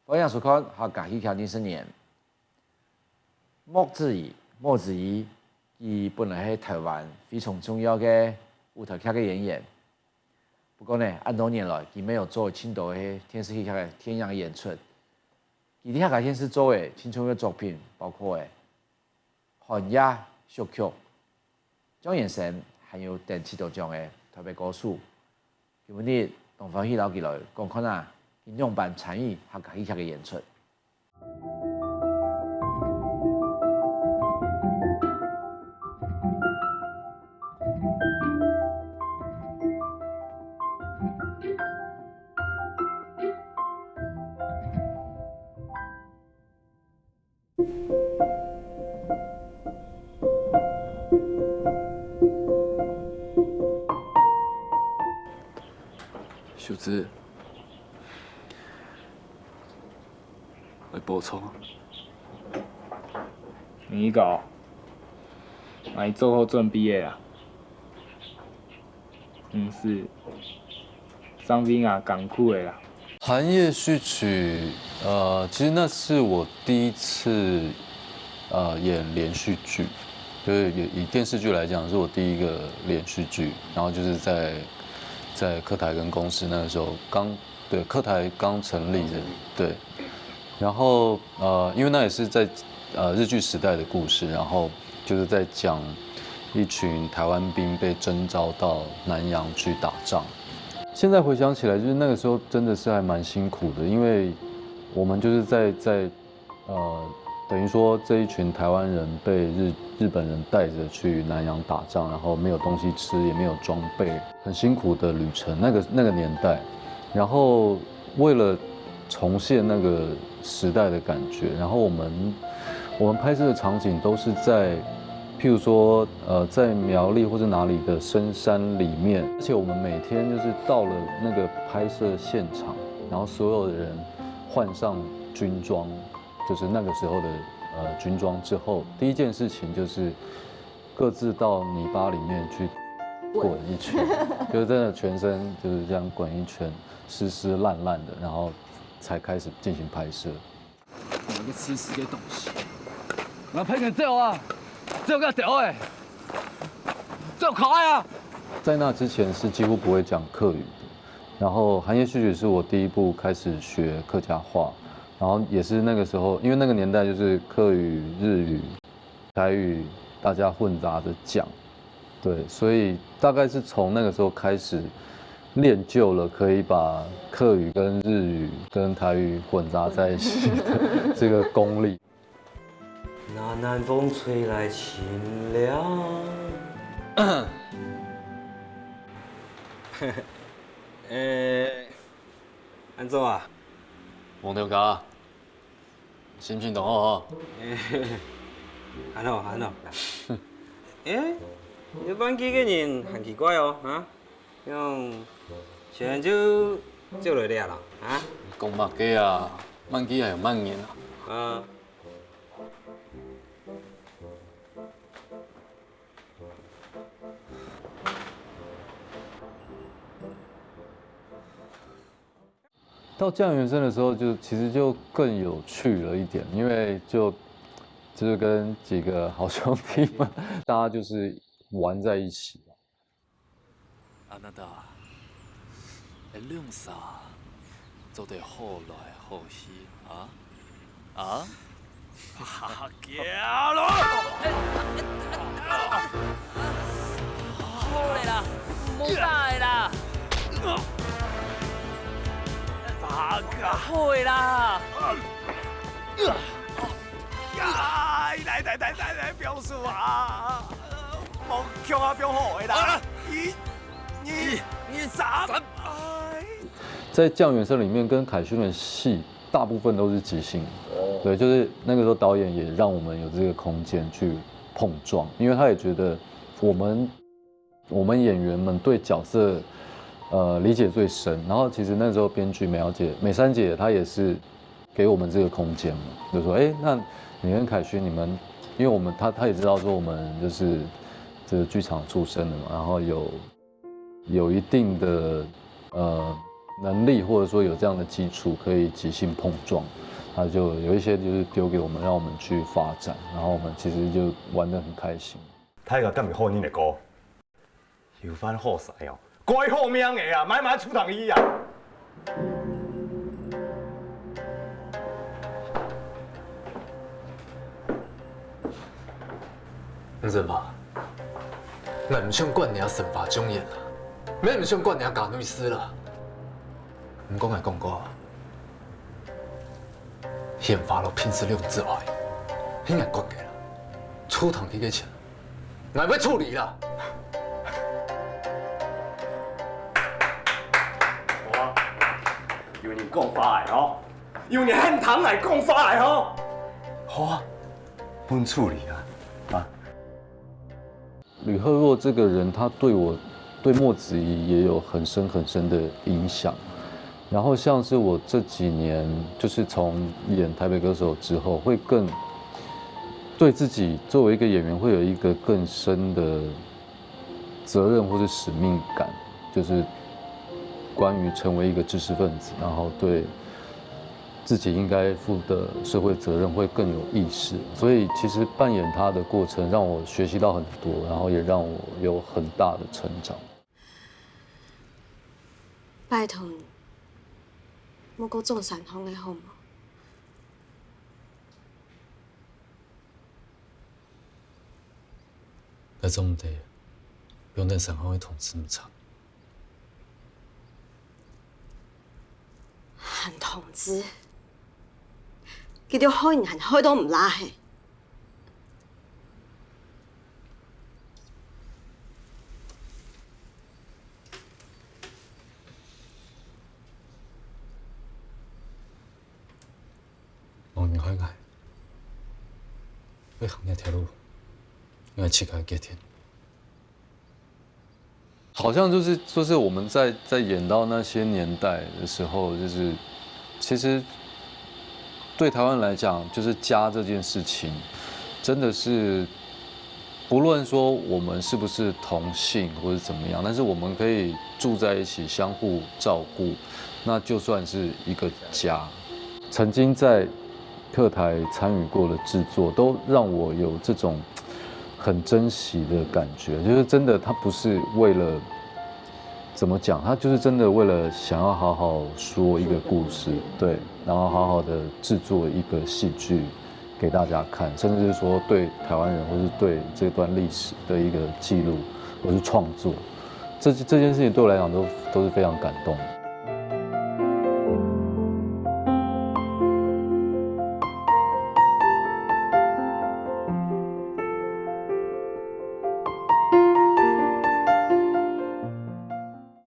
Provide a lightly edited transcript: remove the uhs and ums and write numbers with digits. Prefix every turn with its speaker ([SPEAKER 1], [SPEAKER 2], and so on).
[SPEAKER 1] 欢迎收看客家戏剧20年。莫子仪，伊本来是台湾非常重要的舞台剧的演员。不过呢，多年来，伊没有做青岛的电视戏剧的天样演出。伊伫客家电视做的青春的作品，包括《寒夜小曲》、江延生，还有电视道奖的台北歌手。今日东方戏老记来讲看啊，应用版参与客家戏剧的演出。
[SPEAKER 2] 秀子，会补充。
[SPEAKER 3] 你搞，来做好准备啦。是，上边啊艰苦的啦。
[SPEAKER 2] 寒夜序曲，其实那是我第一次演连续剧，就是以电视剧来讲，是我第一个连续剧，然后就是在客台跟公司那个时候客台刚成立的，对，然后因为那也是在日据时代的故事，然后就是在讲一群台湾兵被征召到南洋去打仗。现在回想起来，就是那个时候真的是还蛮辛苦的，因为我们就是在等于说这一群台湾人被日本人带着去南洋打仗，然后没有东西吃，也没有装备，很辛苦的旅程。那个年代，然后为了重现那个时代的感觉，然后我们拍摄的场景都是在，譬如说在苗栗或是哪里的深山里面，而且我们每天就是到了那个拍摄现场，然后所有的人换上军装。就是那个时候的军装之后，第一件事情就是各自到泥巴里面去滚一圈，就是真的全身就是这样滚一圈，湿湿烂烂的，然后才开始进行拍摄。
[SPEAKER 4] 我个吃屎的东西！我拍成这样啊，这样个屌哎，这样可爱啊！
[SPEAKER 2] 在那之前是几乎不会讲客语的，然后《寒夜序曲》是我第一部开始学客家话。然后也是那个时候，因为那个年代就是客语、日语、台语大家混杂着讲，对，所以大概是从那个时候开始练就了可以把客语跟日语跟台语混杂在一起的这个功力。
[SPEAKER 5] 那南风吹来清凉。安怎啊？
[SPEAKER 2] 王条家，心情都好哦。
[SPEAKER 5] 安怎？你班几个人很奇怪哦，啊？像全就就来了啦，啊？
[SPEAKER 2] 讲目鸡啊，慢鸡还有慢言啊。
[SPEAKER 5] 啊。
[SPEAKER 2] 到降原生的时候，其实就更有趣了一点，因为就是跟几个好兄弟们，大家就是玩在一起。
[SPEAKER 6] あなた亮啥做得好来好去啊？啊？哈家咯！好嘞啦，冇打的啦。好的啦！来，表叔啊！冇强啊，表好的啦！你三，
[SPEAKER 2] 在降原生里面跟凯勋的戏，大部分都是即兴的。对，就是那个时候导演也让我们有这个空间去碰撞，因为他也觉得我们演员们对角色。理解最深，然后其实那时候编剧美珊姐她也是给我们这个空间嘛，就说那你跟凯勋你们，因为她也知道说我们就是这个剧场出身的嘛，然后有一定的能力，或者说有这样的基础可以即兴碰撞，他就有一些就是丢给我们，让我们去发展，然后我们其实就玩得很开心。
[SPEAKER 6] 大家敢会好恁的歌，有番好势哦，该好命的啊，买出头伊啊。
[SPEAKER 7] 唔是吧？我唔想管你神法中演啦，我唔想管你假律师啦。唔讲系讲过，宪法路平时用之外，现在关嘅啦，出堂几个钱，我要处理啦。
[SPEAKER 6] 哇，有你讲法的哦，有你汉唐来讲法的哦。好啊，本处理啊。
[SPEAKER 2] 吕赫若这个人，他对莫子仪也有很深的影响。然后像是我这几年，就是从演台北歌手之后，会更对自己作为一个演员，会有一个更深的责任或是使命感，就是关于成为一个知识分子，然后对自己应该负的社会责任会更有意识，所以其实扮演他的过程让我学习到很多，然后也让我有很大的成长。
[SPEAKER 8] 拜托你，莫搁种山风的好吗？
[SPEAKER 7] 来做唔得，不用等上方的统治那么长。
[SPEAKER 8] 喊同志，佢哋開人開到唔拉氣。
[SPEAKER 7] 望你海外，为行业条路，应该起个给天。
[SPEAKER 2] 好像就是我们在演到那些年代的时候，就是其实对台湾来讲，就是家这件事情，真的是不论说我们是不是同性或者怎么样，但是我们可以住在一起，相互照顾，那就算是一个家。曾经在客台参与过的制作，都让我有这种很珍惜的感觉，就是真的，他不是为了怎么讲，他就是真的为了想要好好说一个故事，对，然后好好的制作一个戏剧给大家看，甚至是说对台湾人或是对这段历史的一个记录或是创作，这件事情对我来讲都是非常感动的。